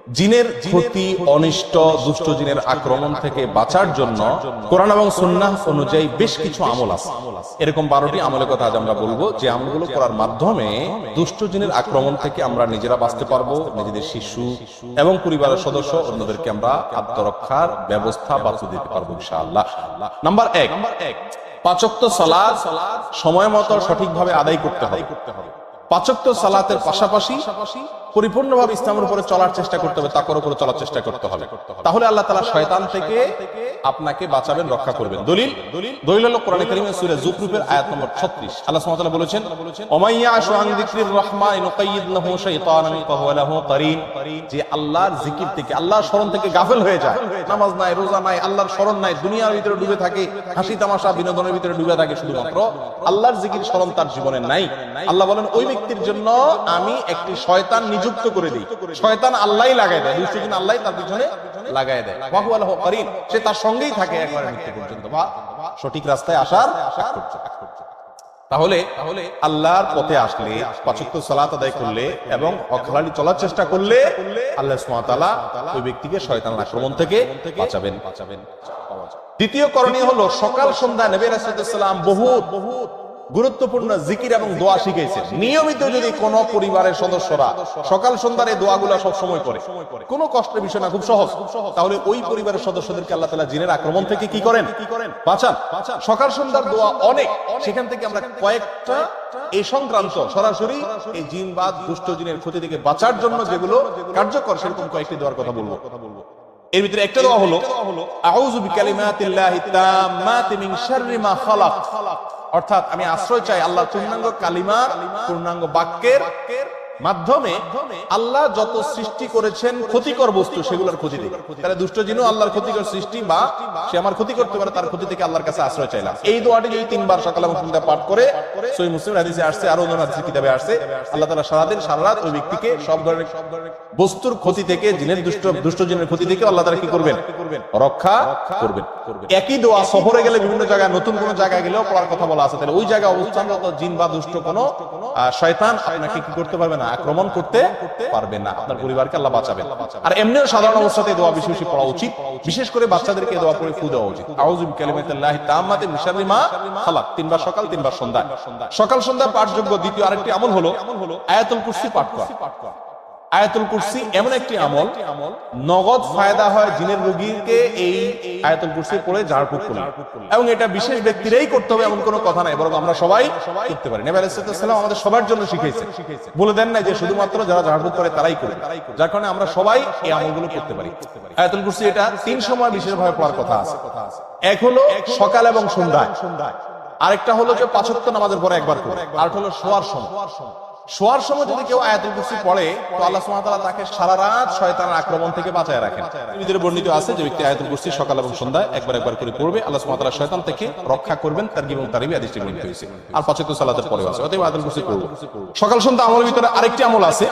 জিনের ক্ষতি, অনিষ্ট, দুষ্ট জিনের আক্রমণ থেকে বাঁচার জন্য কোরআন এবং সুন্নাহ অনুযায়ী বেশ কিছু আমল আছে। এরকম 12টি আমলের কথা আজ আমরা বলবো, যে আমলগুলো করার মাধ্যমে দুষ্ট জিনের আক্রমণ থেকে আমরা নিজেরা বাঁচতে পারবো, নিজেদের শিশু এবং পরিবারের সদস্য অন্যদেরকে আমরা আত্মরক্ষার ব্যবস্থা বাঁচিয়ে দিতে পারবো ইনশাআল্লাহ। নাম্বার 1, 5 ওয়াক্ত সালাত সময় মতো সঠিকভাবে আদায় করতে হবে। 5 ওয়াক্ত সালাতের পাশাপাশি পরিপূর্ণভাবে ইসলামের উপরে চলার চেষ্টা করতে হবে, তাকওয়ার উপরে চলার চেষ্টা করতে হবে। তাহলে আল্লাহ তাআলা শয়তান থেকে আপনাকে বাঁচাবেন, রক্ষা করবেন। দলিল হলো কোরআনে কারীমের সূরা যুখরুফের আয়াত নম্বর 36। আল্লাহ সুবহানাহু ওয়া তাআলা বলেছেন, ওমাইয়া আশু আন যিকরির রহমান নুকাইয়িদ লাহু শাইতানান ফাহুয়া লাহু কারীন। যে আল্লাহর জিকির থেকে, আল্লাহর স্মরণ থেকে গাফেল হয়ে যায়, নামাজ নাই, রোজা নাই, আল্লাহর স্মরণ নাই, দুনিয়ার ভিতরে ডুবে থাকে, হাসি তামাশা বিনোদনের ভিতরে ডুবে থাকে, শুধুমাত্র আল্লাহর জিকির স্মরণ তার জীবনে নাই। আল্লাহ বলেন ওই ব্যক্তির জন্য আমি একটি শয়তান নিযুক্ত করে দিই। শয়তান আল্লাহই লাগায় দেয়, দুষ্ট জিন আল্লাহই তার পিছনে লাগায় দেয়। ফাহুয়া লাহু কারীন, সে তার সঙ্গেই থাকে একবারে মৃত্যু পর্যন্ত, বা সঠিক রাস্তায় আসার আগ পর্যন্ত। তাহলে আল্লাহর পথে আসলে, 5 ওয়াক্ত সালাত আদায় করলে এবং অখালালি চলার চেষ্টা করলে আল্লাহ সুবহানাহু ওয়া তাআলা ওই ব্যক্তিকে শয়তানের আক্রমণ থেকে বাঁচাবেন। দ্বিতীয় করণীয় হলো সকাল সন্ধ্যা নবী রাসূলুল্লাহ সাল্লাল্লাহু আলাইহি ওয়াসাল্লাম বহুত গুরুত্বপূর্ণ জিকির এবং দোয়া শিখাইছেন। নিয়মিত যদি কোন পরিবারের সদস্যরা সকাল সন্ধ্যার এই দোয়াগুলো সব সময় করে, কোনো কষ্টের বিষয় না, খুব সহজ, তাহলে ওই পরিবারের সদস্যদেরকে আল্লাহ তাআলা জিনের আক্রমণ থেকে কি করেন? বাঁচান। সকাল সন্ধ্যার দোয়া অনেক, সেখান থেকে আমরা কয়েকটা এই সংক্রান্ত সরাসরি এই জিন বা দুষ্ট জিনের ক্ষতি থেকে বাঁচার জন্য যেগুলো কার্যকর, সেরকম কয়েকটি দোয়ার কথা বলবো। এর ভিতরে একটা দোয়া হলো আউযু বিকালিমাতিল্লাহি তাম্মাতি মিন শাররি মা খালাক, অর্থাৎ আমি আশ্রয় চাই আল্লাহর পূর্ণাঙ্গ কালিমার, পূর্ণাঙ্গ বাক্যের মাধ্যমে আল্লাহ যত সৃষ্টি করেছেন ক্ষতিকর বস্তু, সেগুলোর ক্ষতি থেকে। তাহলে দুষ্ট জিনও আল্লাহর ক্ষতিকর সৃষ্টি, বা সে আমার ক্ষতি করতে পারে, তার ক্ষতি থেকে আল্লাহর কাছে আশ্রয় চাইলাম। এই দোয়াটি যদি 3 বার সকাল এবং সন্ধ্যা পাঠ করে, সহিহ মুসলিম হাদিসে আসছে, আরো অন্য হাদিসের কিতাবে আসছে, আল্লাহ তাআলা সারাদিন সারা রাত ওই ব্যক্তিকে সব ধরনের বস্তুর ক্ষতি থেকে, জিনের দুষ্ট জিনের ক্ষতি থেকে আল্লাহ তাআলা কি করবেন? রক্ষা করবেন। একই দোয়া সফরে গেলে, বিভিন্ন জায়গায়, নতুন কোন জায়গায় গেলেও পড়ার কথা বলা আছে। তাহলে ওই জায়গায় অবস্থানরত জিন বা দুষ্ট কোন শয়তান আপনাকে কি করতে পারবে না? আক্রমণ করতে পারবে না। আপনার পরিবারকে আল্লাহ বাঁচাবেন। আর এমনিও সাধারণ অবস্থাতে দোয়া বেশি বেশি পড়া উচিত, বিশেষ করে বাচ্চাদেরকে দোয়া পড়ে ফু দেওয়া উচিত। আউযু বিকালিমাতিল্লাহি তাম্মাতি মিন শাররি মা খালাক, 3 বার সকাল, 3 বার সন্ধ্যা। সকাল সন্ধ্যা পাঠযোগ্য দ্বিতীয় আরেকটি আমল হলো আয়াতুল কুরসি পাঠ করা। আয়াতুল কুরসি এমন একটি আমল, নগদ ফায়দা হয় জিনের রোগীকে এই আয়াতুল কুরসি পড়ে ঝাড়ফুঁক করলে, এবং এটা বিশেষ ব্যক্তিরাই করতে হবে এমন কোনো কথা নাই, বরং আমরা সবাই করতে পারি। নবী আলাইহিস সালাম আমাদের সবার জন্য শিখিয়েছেন, বলে দেন না যে শুধুমাত্র যারা ঝাড়ফুঁক করে তারাই করে, যার কারণে আমরা সবাই এই আমলগুলো করতে পারি। আয়াতুল কুরসি এটা 3 সময় বিশেষভাবে পড়ার কথা আছে। এক হলো সকাল এবং সন্ধ্যায়, আরেকটা হলো যে 5 ওয়াক্ত নামাজের পরে একবার করে, আরেকটা হলো শোয়ার সময়। শোয়ার সময় যদি কেউ আয়াতুল কুরসি পড়ে, তো আল্লাহ সুবহানাহু ওয়া তাআলা তাকে সারা রাত শয়তানের আক্রমণ থেকে বাঁচায় রাখেন। এর ভিতরে বর্ণিত আছে যে ব্যক্তি আয়াতুল কুরসি সকাল এবং সন্ধ্যায় একবার করে পড়বে, আল্লাহ সুবহানাহু ওয়া তাআলা শয়তান থেকে রক্ষা করবেন। তারগীব এবং তারহিব হাদিসটি বর্ণিত হয়েছে। আর 5 ওয়াক্ত সালাতের পরেও আছে, অতএব আয়াতুল কুরসি পড়ব। সকাল সন্ধ্যা আমলের ভিতরে আরেকটি আমল আছে,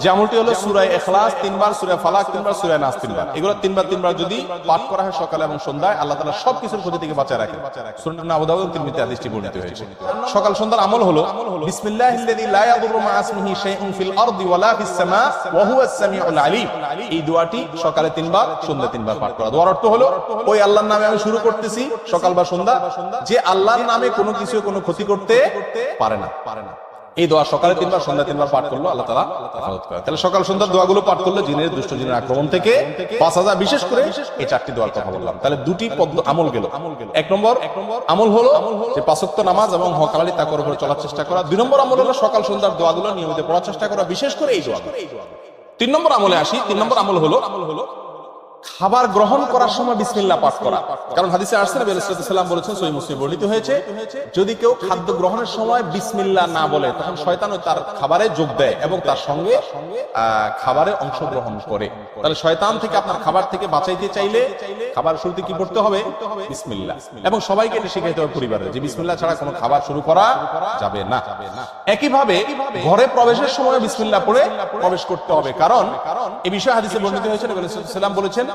যে আমলটি হলো সূরা ইখলাস 3 বার, সূরা ফালাক 3 বার, সূরা নাস 3 বার। এগুলো 3 বার যদি পাঠ করা হয় সকাল এবং সন্ধ্যায়, আল্লাহ তাআলা সব কিছুর ক্ষতি থেকে বাঁচায় রাখেন। সুনান আবু দাউদ তিরমিজি হাদিসটি বর্ণিত হয়েছে। সকাল সন্ধ্যার আমল হলো বিসমিল্লাহিল্লাযী লা ইয়াদুররু মা ইসমিহি ফিল আরদি ওয়ালা ফিস সামা ওয়া হুয়াস সামিউল আলিম। এই দোয়াটি সকালে 3 বার, সন্ধ্যায় 3 বার পাঠ করা। দোয়ার অর্থ হলো ওই আল্লাহর নামে আমি শুরু করতেছি সকাল বা সন্ধ্যা, যে আল্লাহর নামে কোনো কিছু কোনো ক্ষতি করতে পারে না। এই দোয়া সকালে 3 বার, সন্ধ্যায় 3 বার পাঠ করলো, আল্লাহ তাআলা হেফাজত করে। তাহলে সকাল সন্ধ্যার দোয়াগুলো পাঠ করলে জিনের, দুষ্ট জিনের আক্রমণ থেকে 5000, বিশেষ করে এই 4টি দোয়ার কথা বললাম। তাহলে 2টি আমল গেল। 1 নম্বর আমল হলো যে 5 ওয়াক্ত নামাজ এবং হকালি তাকওয়ার উপর চলার চেষ্টা করা। 2 নম্বর আমল হলো সকাল সন্ধ্যার দোয়াগুলো নিয়মিত পড়ার চেষ্টা করা, বিশেষ করে এই দোয়াগুলো। 3 নম্বর আমলে আসি। 3 নম্বর আমল হলো খাবার গ্রহণ করার সময় বিসমিল্লাহ পাঠ করা। কারণ হাদিসে আসছে, নবী আলাইহিস সালাম বলেছেন, সহিহ মুসলিম বর্ণিত হয়েছে, যদি কেউ খাদ্য গ্রহণের সময় বিসমিল্লাহ না বলে, তখন শয়তান তার খাবারে যোগ দেয় এবং তার সঙ্গে খাবারে অংশগ্রহণ করে। তাহলে শয়তান থেকে, আপনার খাবার থেকে বাঁচাইতে চাইলে খাবার শুরুতে কি পড়তে হবে? বিসমিল্লাহ। এবং সবাইকে এটা শিখাইতে হবে পরিবারে, যে বিসমিল্লাহ ছাড়া কোনো খাবার শুরু করা যাবে না। একইভাবে ঘরে প্রবেশের সময় বিসমিল্লাহ পড়ে প্রবেশ করতে হবে, কারণ এই বিষয়ে হাদিসে বর্ণিত হয়েছে, নবী আলাইহিস সালাম বলেছেন,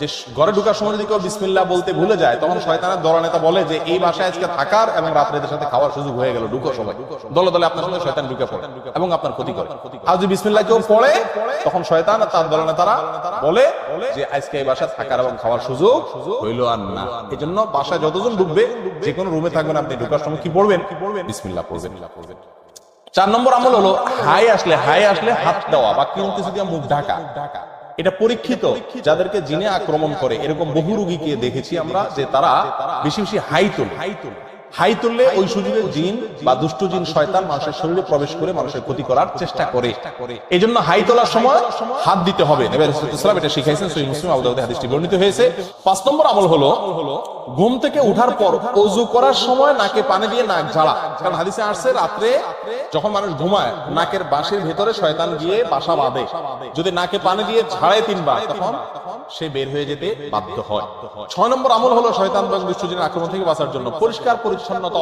যে ঘরে ঢোকার সময় যদি কেউ বিসমিল্লাহ বলতে ভুলে যায়, তখন শয়তানের দলনেতা বলে যে এই বাসায় আজকে থাকার এবং রাত্রে এদের সাথে খাওয়ার সুযোগ হয়ে গেল, ঢুকো সবাই। দলে দলে আপনার সাথে শয়তান ঢুকে পড়ে এবং আপনার ক্ষতি করে। আর যদি বিসমিল্লাহ কেউ পড়ে, তখন শয়তান আর তার দলনেতারা বলে যে আজকে এই বাসায় থাকার এবং খাওয়ার সুযোগ হইল আর না। এই জন্য বাসায় যতজন ঢুকবে, যে কোনো রুমে থাকবেন, আপনি ঢোকার সময় কি পড়বেন? বিসমিল্লাহ পড়বেন। 4 নম্বর আমল হলো হাই আসলে হাত দেওয়া বা কোনো কিছু দিয়ে মুখ ঢাকা। এটা পরীক্ষিত, যাদেরকে জিনে আক্রমণ করে এরকম বহু রোগীকে দেখেছি আমরা, যে তারা বেশি বেশি হাই তুললে ওই সুযোগে জিন বা দুষ্ট জিন শয়তান মানুষের শরীরে প্রবেশ করে মানুষের ক্ষতি করার চেষ্টা করে। এই জন্য হাই তোলার সময় হাত দিতে হবে। নবী রাসূলুল্লাহ সাল্লাল্লাহু আলাইহি ওয়াসাল্লাম এটা শিখাইছেন, সহিহ মুসলিম আবু দাউদে হাদিসটি বর্ণিত হয়েছে। 5 নম্বর আমল হলো ঘুম থেকে ওঠার পর ওযু করার সময় নাকে পানি দিয়ে নাক ঝাড়া। কারণ হাদিসে আসছে রাতে যখন মানুষ ঘুমায় নাকের বাঁশের ভেতরে শয়তান গিয়ে বাসা বাঁধে। যদি নাকে পানি দিয়ে ঝাড়ে 3 বার, তখন সে বের হয়ে যেতে বাধ্য হয়। 6 নম্বর আমল হলো শয়তান এবং দুষ্ট জিনের আক্রমণ থেকে বাঁচার জন্য পরিষ্কার পরিচ্ছন্নতা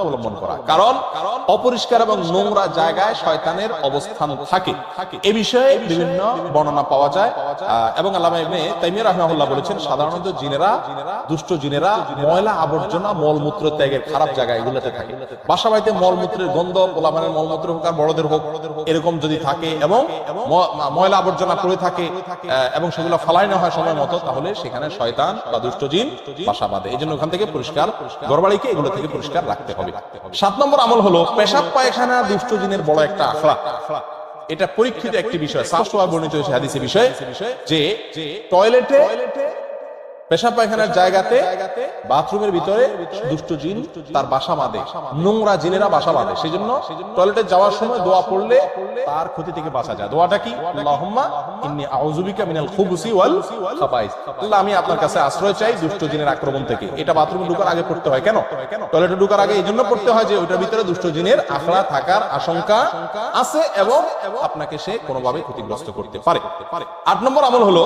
অবলম্বন করা। কারণ অপরিষ্কার এবং নোংরা জায়গায় শয়তানের অবস্থান থাকে। এ বিষয়ে বিভিন্ন বর্ণনা পাওয়া যায় এবং আল্লামা ইবনে তাইমিয়া রাহিমাহুল্লাহ বলেছেন, সাধারণত দুষ্ট জিনেরা ময়লা আবর্জনা মলমূত্র ত্যাগের খারাপ জায়গা এগুলোতে থাকে। বাসা বাড়িতে মলমূত্রের গন্ধ, পোলাপানের মলমূত্র হোক আর বড়দের হোক, এরকম যদি থাকে এবং ময়লা আবর্জনা পড়ে থাকে এবং সেগুলো ফালাই না হয় সময় মতো, তাহলে সেখানে শয়তান বা দুষ্ট জিন বাসা বাঁধে। এই জন্য ওখান থেকে পরিষ্কার, ঘরবাড়িকে এগুলো থেকে পরিষ্কার রাখতে হবে। 7 নম্বর আমল হলো পেশাব পায়খানা দুষ্ট জিনের বড় একটা আখড়া। এটা পরীক্ষিত একটি বিষয়, সাহসোয়া বর্ণিত হয়েছে হাদিসে বিষয়, যে টয়লেটে পেশাব পায়খানার জায়গাতে বাথরুমের ভিতরে দুষ্ট জিন তার বাসা বাঁধে, নোংরা জিনেরা বাসা বাঁধে। সেই জন্য টয়লেটে যাওয়ার সময় দোয়া পড়লে তার ক্ষতি থেকে বাঁচা যায়। দোয়াটা কি? আল্লাহুম্মা ইন্নী আউযু বিকা মিনাল খুবুসি ওয়াল খাবাইস। আল্লাহ, আমি আপনার কাছে আশ্রয় চাই দুষ্ট জিনের আক্রমণ থেকে। এটা বাথরুমে ঢোকার আগে পড়তে হয়। কেন? টয়লেটে ঢোকার আগে এই জন্য পড়তে হয় যে ওইটার ভিতরে দুষ্ট জিনের আখড়া থাকার আশঙ্কা আছে এবং আপনাকে সে কোনোভাবে ক্ষতিগ্রস্ত করতে পারে। 8 নম্বর আমল হলো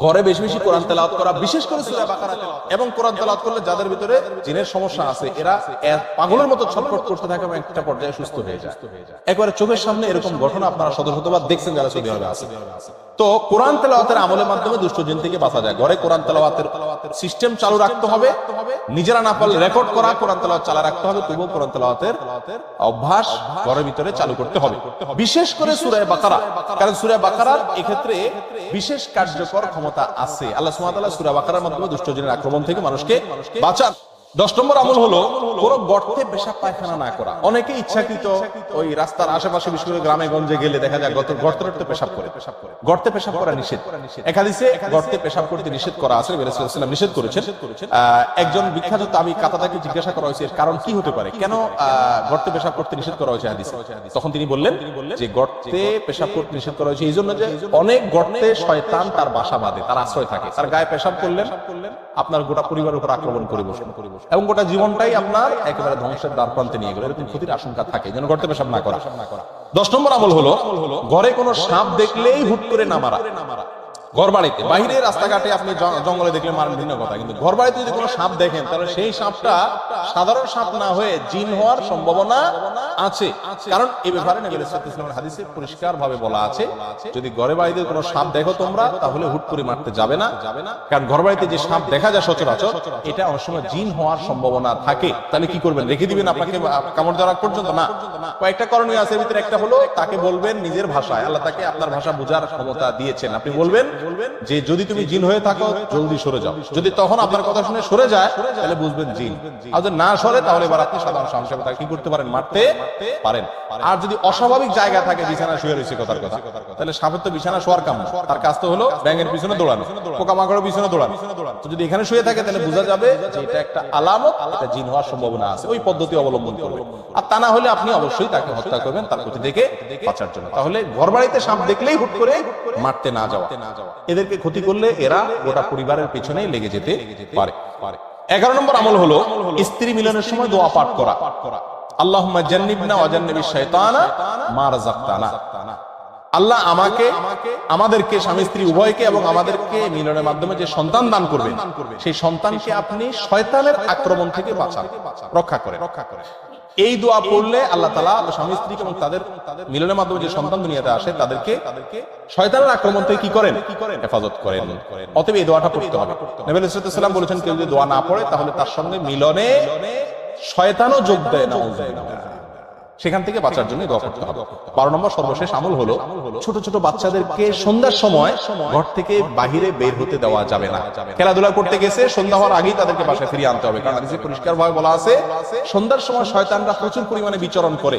ঘরে বেশি বেশি কোরআন তেলাওয়াত করা, বিশেষ করে সূরা বাকারা তেলাওয়াত। এবং কোরআন তেলাওয়াত করলে যাদের ভিতরে জিনের সমস্যা আছে, এরা পাগলের মতো ছটফট করতে থাকে এবং একটা পর্যায়ে সুস্থ হয়ে যায়। একবারে চোখের সামনে এরকম ঘটনা আপনারা শত শতবার দেখছেন যারা সৌদি আরবে আছে। তো কোরআন তেলাওয়াতের আমলের মাধ্যমে দুষ্ট জিন থেকে বাঁচা যায়। ঘরে কোরআন তেলাওয়াতের সিস্টেম চালু রাখতে হবে, নিজেরা না পারলে রেকর্ড করা কোরআন তেলাওয়াত চালু রাখতে হবে, তবুও কোরআন তেলাওয়াতের অভ্যাস ঘরের ভিতরে চালু করতে হবে, বিশেষ করে সূরা বাকারা। কারণ সূরা বাকারার এক্ষেত্রে বিশেষ কার্যকর ক্ষমতা আছে। আল্লাহ সুবহানাহু ওয়া তাআলা সূরা বাকারার মাধ্যমে দুষ্ট জিনের আক্রমণ থেকে মানুষকে বাঁচান। 10 নম্বর আমল হলো কোন গর্তে পেশাব পায়খানা না করা। অনেকে ইচ্ছাকৃত ওই রাস্তার আশেপাশে, বিশেষ করে গ্রামে গঞ্জে গেলে দেখা যায় গর্তে পেশাব করে। গর্তে পেশাব করা নিষেধ। এক হাদিসে গর্তে পেশাব করতে নিষেধ করা আছে, নবী রাসূলুল্লাহ সাল্লাল্লাহু আলাইহি ওয়াসাল্লাম নিষেধ করেছেন। একজন বিখ্যাত তাবী কাতাদাকে জিজ্ঞাসা করা হয়েছে এর কারণ কি হতে পারে, কেন গর্তে পেশাব করতে নিষেধ করা হয়েছে হাদিসে। তখন তিনি বললেন যে গর্তে পেশাব করতে নিষেধ করা হয়েছে এই জন্য যে অনেক গর্তে শয়তান তার বাসা বাঁধে, তার আশ্রয় থাকে। তার গায়ে পেশাব করলেন, আপনার গোটা পরিবারের উপর আক্রমণ করে বসলেন এবং গোটা জীবনটাই আপনার একেবারে ধ্বংসের দ্বার প্রান্তে নিয়ে গেল। এরকম ক্ষতির আশঙ্কা থাকে, যেন গর্তে পেশাব না করা। 10 নম্বর আমল হলো ঘরে কোনো সাপ দেখলেই হুট করে না মারা। ঘর বাড়িতে, বাহিরে রাস্তাঘাটে আপনি জঙ্গলে দেখলে মারেন ভিন্ন কথা, কিন্তু ঘর বাড়িতে যদি কোনো সাপ দেখেন, তাহলে সেই সাপটা সাধারণ সাপ না হয়ে জিন হওয়ার সম্ভাবনা আছে। কারণ এই ব্যাপারে নবী সাল্লাল্লাহু আলাইহি ওয়াসাল্লামের হাদিসে পরিষ্কার ভাবে বলা আছে, যদি ঘরে বাড়িতে কোনো সাপ দেখো তোমরা, তাহলে হুট করে মারতে যাবে না। কারণ ঘর বাড়িতে যে সাপ দেখা যায় সচরাচর, এটা অনেক সময় জিন হওয়ার সম্ভাবনা থাকে। তাহলে কি করবেন? রেখে দিবেন আপনাকে কামড় দেওয়ার পর্যন্ত? না, কয়েকটা করণীয় আছে। ভিতরে একটা হলো তাকে বলবেন নিজের ভাষায়, আল্লাহ তাকে আপনার ভাষা বোঝার ক্ষমতা দিয়েছেন, আপনি বলবেন যে যদি তুমি জিন হয়ে থাকো জলদি সরে যাও। যদি তখন আপনার কথা শুনে সরে যায়, তাহলে বুঝবেন জিন। আর যদি না সরে, তাহলে এবার আপনি সাধারণ সাহসে তাকে কি করতে পারেন? মারতে পারেন। আর যদি অস্বাভাবিক জায়গা থাকে, বিছানা শুয়ে রয়েছে কথার কথা, তাহলে সাপের তো বিছানা শোয়ার কাম না, তার কাজ তো হলো ব্যাঙের পিছনে দৌড়ানো, পোকামাকড়ের পিছনে দৌড়ানো। তো যদি এখানে শুয়ে থাকে, তাহলে বোঝা যাবে যে এটা একটা আলামত, এটা জিন হওয়ার সম্ভাবনা আছে। ওই পদ্ধতি অবলম্বন করবেন। আর তা না হলে আপনি অবশ্যই তাকে হত্যা করবেন তার ক্ষতি থেকে বাঁচার জন্য। তাহলে ঘর বাড়িতে সাপ দেখলেই হুট করে মারতে না যাওয়া। এদেরকে ক্ষতি করলে এরা গোটা পরিবারের পেছনেই লেগে যেতে পারে। 11 নম্বর আমল হলো স্ত্রী মিলনের সময় দোয়া পাঠ করা। আল্লাহুম্মা জান্নিবনা ওয়া জান্নিবিশ শাইতানা মা রাযাকতানা। আল্লাহ আমাকে, আমাদেরকে, স্বামী স্ত্রী উভয়কে এবং আমাদেরকে মিলনের মাধ্যমে যে সন্তান দান করবেন, সেই সন্তানকে আপনি শয়তানের আক্রমণ থেকে বাঁচান, রক্ষা করেন। এই দোয়া পড়লে আল্লাহ তাআলা স্বামী স্ত্রী এবং তাদের মিলনের মাধ্যমে যে সন্তান দুনিয়াতে আসে তাদেরকে শয়তানের আক্রমণ থেকে কি করেন? হেফাজত করেন। অতএব এই দোয়াটা পড়তে হবে। নবী সাল্লাল্লাহু আলাইহি ওয়াসাল্লাম বলেছেন, কেউ যদি দোয়া না পড়ে তাহলে তার সঙ্গে মিলনে শয়তানও যোগ দেয় না। সেখান থেকে বাঁচার জন্য দোয়া করতে হবে। 12 নম্বর সর্বশেষ আমল হলো, ছোট ছোট বাচ্চাদেরকে সন্ধ্যার সময় ঘর থেকে বাহিরে বের হতে দেওয়া যাবে না। খেলাধুলা করতে গেছে, সন্ধ্যা হওয়ার আগেই তাদেরকে বাসায় ফিরিয়ে আনতে হবে। কারণ হাদিসে পরিষ্কারভাবে বলা আছে, সন্ধ্যার সময় শয়তানরা প্রচুর পরিমাণে বিচরণ করে।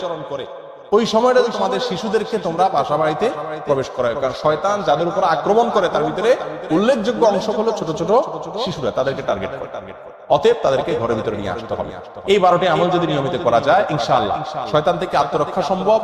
ওই সময়টা তোমাদের শিশুদেরকে তোমরা বাসা বাড়িতে প্রবেশ করায়, কারণ শয়তান যাদের উপর আক্রমণ করে তার ভিতরে উল্লেখযোগ্য অংশ হলো ছোট ছোট শিশুরা, তাদেরকে টার্গেট করে। অতএব তাদেরকে ঘরের ভিতরে নিয়ে আসতে হবে। এই 12টি আমল যদি নিয়মিত করা যায়, ইনশাআল্লাহ শয়তান থেকে আত্মরক্ষা সম্ভব।